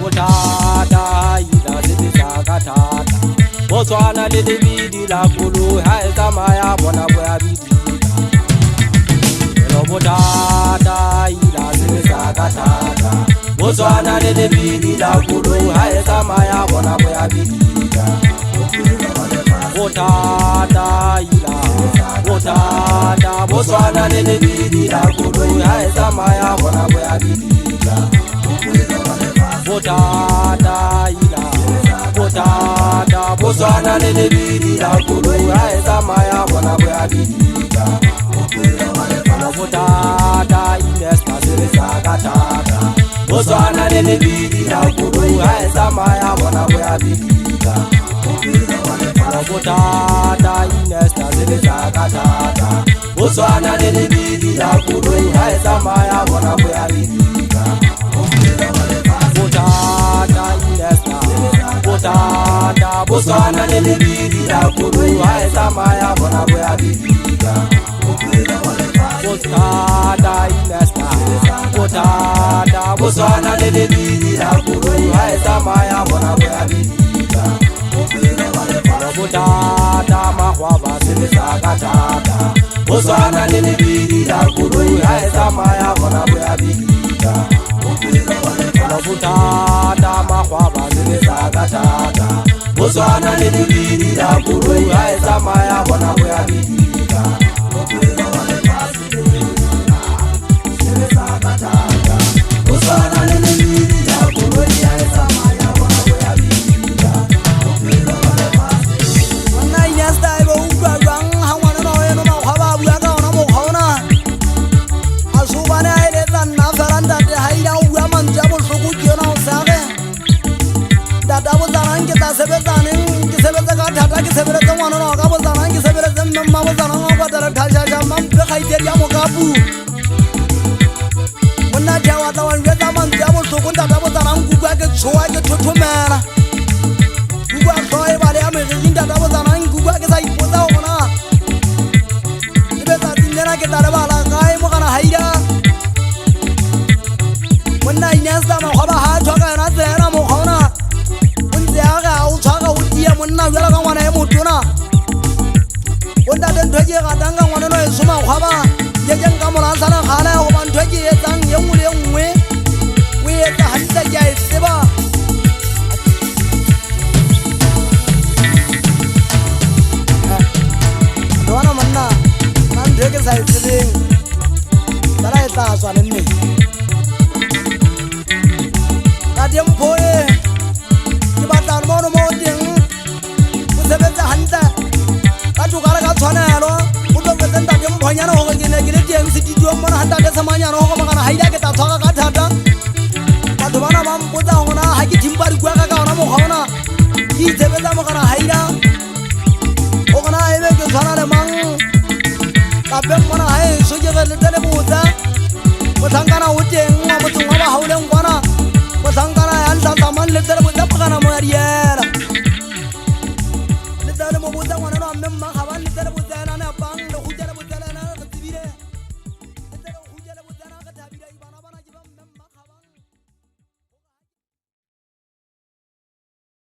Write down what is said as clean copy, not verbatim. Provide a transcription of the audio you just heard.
botata ila sebetsa ka thata bo tshwana le lebidi la koloi ha e tsamaya bona bo ya bidika lo botata ila sebetsa ka thata bo tshwana le lebidi la koloi ha e tsamaya bona bo ya bidika botata ila botata bo tshwana le lebidi la koloi ha e tsamaya bona bo ya bidika botata ila botata bo tshwana le lebidi la koloi ha e tsamaya bona bo ya bidika botata inesta sebetsa ka thata bo tshwana le lebidi la koloi ha e tsamaya bona bo ya bidika botata inesta sebetsa ka thata bo tshwana le lebidi la koloi ha e tsamaya bona bo ya bidika botata inesta botata bo tshwana le lebidi la koloi ha e tsamaya bona bo ya bidika botata inesta botata bo tshwana le lebidi la koloi ha e tsamaya bona bo ya bidika botata magwaba sebetsa ka thata bo tshwana le lebidi la koloi ha e tsamaya bona bo ya bidika botata magwaba sebetsa ka thata bo tshwana le lebidi la koloi ha e tsamaya bona bo ya bidika bo tshwana le lebidi la koloi ha e tsamaya bona bo ya bidika Bem mana hai suje ga le tele buta, mo thangana ute ngwa mo tungwa ba haule